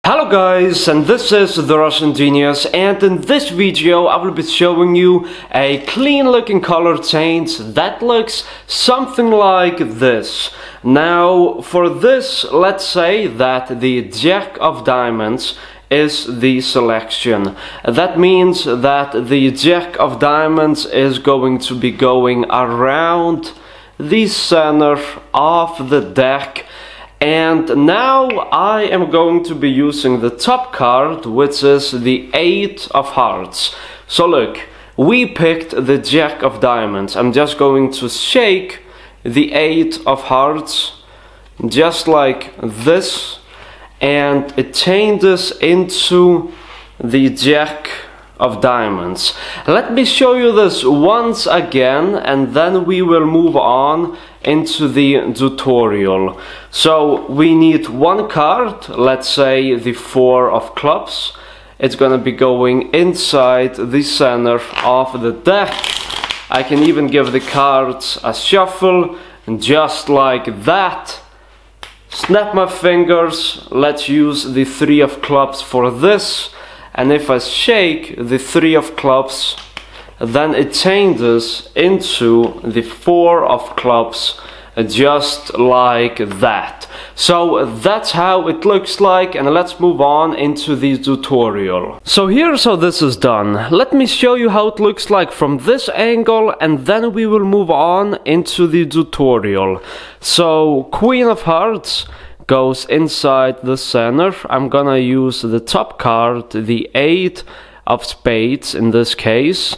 Hello guys, and this is The Russian Genius, and in this video I will be showing you a clean looking color change that looks something like this. Now for this, let's say that the Jack of Diamonds is the selection. That means that the Jack of Diamonds is going to be going around the center of the deck. And now I am going to be using the top card, which is the 8 of Hearts. So look, we picked the Jack of Diamonds. I'm just going to shake the 8 of Hearts, just like this, and it changes into the Jack of Diamonds. Let me show you this once again, and then we will move on into the tutorial. So we need one card, let's say the 4 of Clubs. It's gonna be going inside the center of the deck. I can even give the cards a shuffle, and just like that, snap my fingers. Let's use the 3 of Clubs for this. And if I shake the 3 of Clubs, then it changes into the 4 of Clubs, just like that. So that's how it looks like, and let's move on into the tutorial. So here's how this is done. Let me show you how it looks like from this angle, and then we will move on into the tutorial. So Queen of Hearts goes inside the center. I'm gonna use the top card, the 8 of Spades in this case,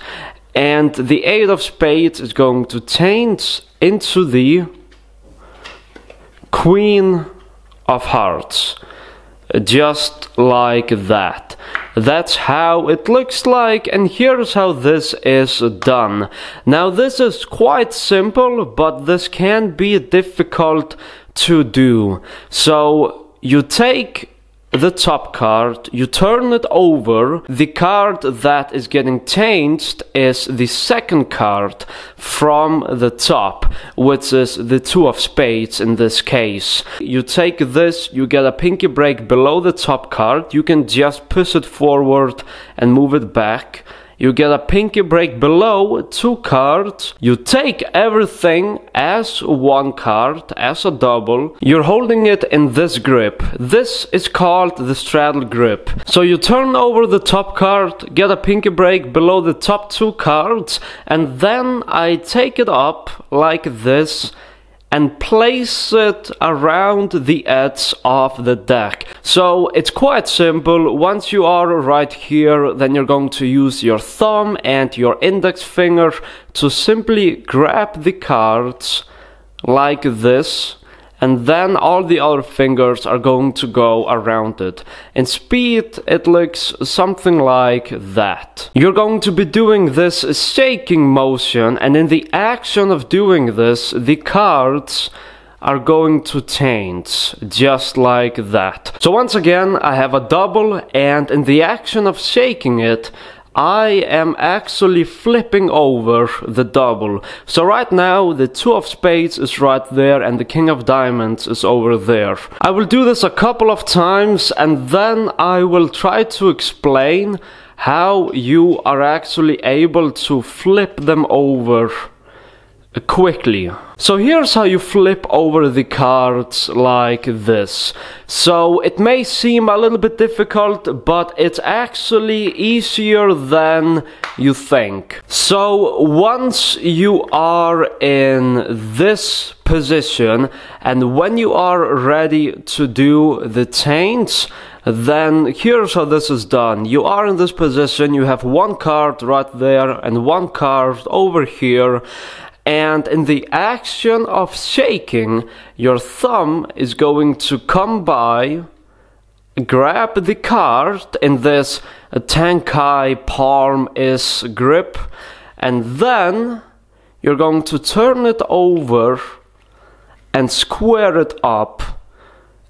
and the 8 of Spades is going to change into the Queen of Hearts, just like that. That's how it looks like, and here's how this is done. Now this is quite simple, but this can be difficult to do. So you take the top card, you turn it over. The card that is getting changed is the second card from the top, which is the 2 of Spades in this case. You take this, you get a pinky break below the top card. You can just push it forward and move it back. You get a pinky break below 2 cards. You take everything as one card, as a double. You're holding it in this grip. This is called the straddle grip. So you turn over the top card, get a pinky break below the top 2 cards, and then I take it up like this and place it around the edge of the deck. So it's quite simple. Once you are right here, then you're going to use your thumb and your index finger to simply grab the cards like this, and then all the other fingers are going to go around it. In speed, it looks something like that. You're going to be doing this shaking motion, and in the action of doing this, the cards are going to change, just like that. So once again, I have a double, and in the action of shaking it, I am actually flipping over the double. So right now the 2 of Spades is right there and the King of Diamonds is over there. I will do this a couple of times, and then I will try to explain how you are actually able to flip them over quickly. So here's how you flip over the cards like this. So it may seem a little bit difficult, but it's actually easier than you think. So once you are in this position, and when you are ready to do the change, then here's how this is done. You are in this position, you have one card right there and one card over here. And in the action of shaking, your thumb is going to come by, grab the card in this Tankai palm-ish grip, and then you're going to turn it over and square it up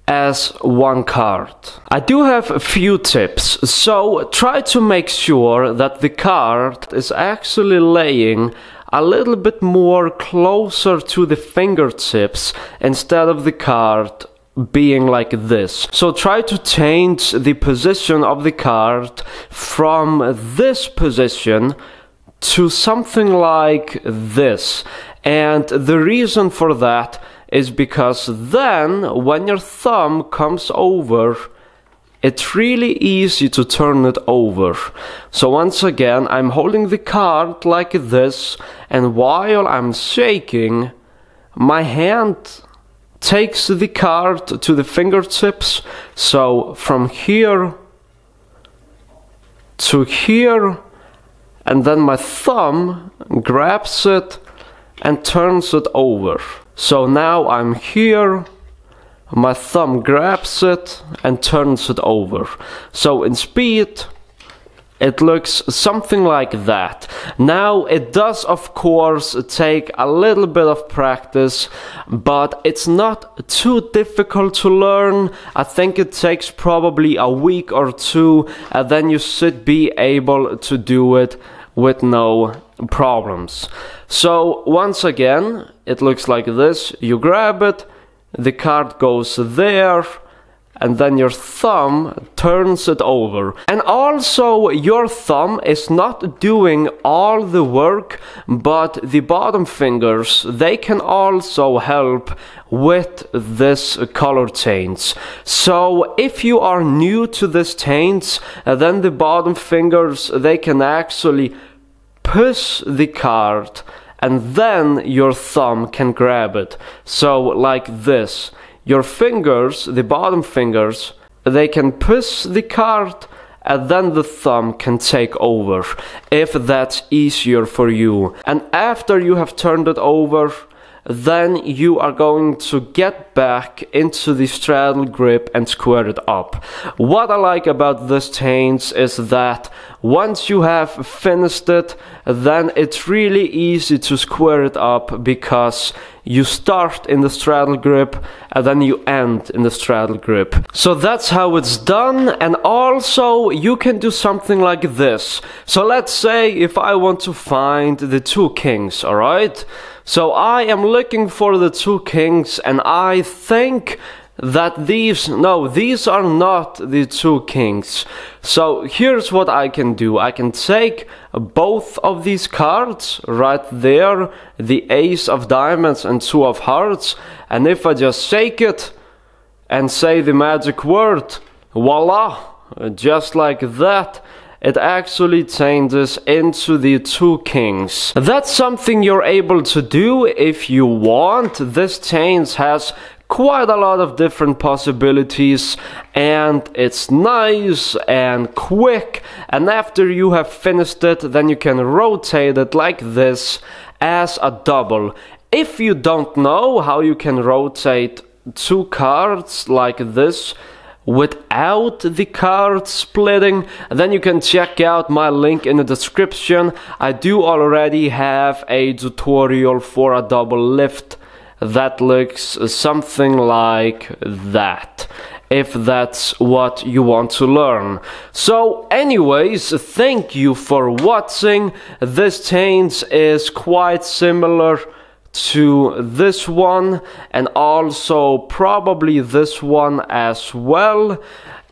as one card. I do have a few tips, so try to make sure that the card is actually laying a little bit more closer to the fingertips instead of the card being like this. So try to change the position of the card from this position to something like this. And the reason for that is because then when your thumb comes over, it's really easy to turn it over. So once again, I'm holding the card like this, and while I'm shaking, my hand takes the card to the fingertips. So from here to here, and then my thumb grabs it and turns it over. So now I'm here, my thumb grabs it and turns it over. So in speed, it looks something like that. Now it does of course take a little bit of practice, but it's not too difficult to learn. I think it takes probably a week or two, and then you should be able to do it with no problems. So once again, it looks like this. You grab it, the card goes there, and then your thumb turns it over. And also your thumb is not doing all the work, but the bottom fingers, they can also help with this color change. So if you are new to this change, then the bottom fingers, they can actually push the card, and then your thumb can grab it. So like this. Your fingers, the bottom fingers, they can push the card, and then the thumb can take over, if that's easier for you. And after you have turned it over, then you are going to get back into the straddle grip and square it up. What I like about this change is that once you have finished it, then it's really easy to square it up, because you start in the straddle grip and then you end in the straddle grip. So that's how it's done. And also you can do something like this. So let's say if I want to find the two kings, alright? So I am looking for the two kings, and I think that these are not the two kings. So here's what I can do. I can take both of these cards right there, the ace of diamonds and two of hearts, and if I just shake it and say the magic word, voila, just like that, it actually changes into the two kings. That's something you're able to do if you want. This change has quite a lot of different possibilities, and it's nice and quick. And after you have finished it, then you can rotate it like this as a double. If you don't know how you can rotate two cards like this without the card splitting, then you can check out my link in the description. I do already have a tutorial for a double lift that looks something like that, if that's what you want to learn. So anyways, thank you for watching. This change is quite similar to this one, and also probably this one as well.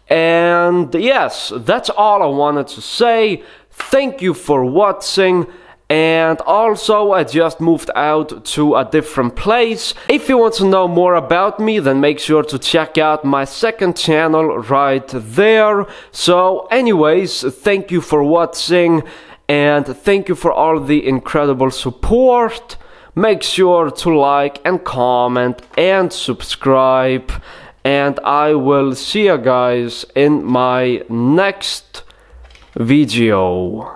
And yes, that's all I wanted to say. Thank you for watching. And also I just moved out to a different place. If you want to know more about me, then make sure to check out my second channel right there. So anyways, thank you for watching, and thank you for all the incredible support. Make sure to like and comment and subscribe, and I will see you guys in my next video.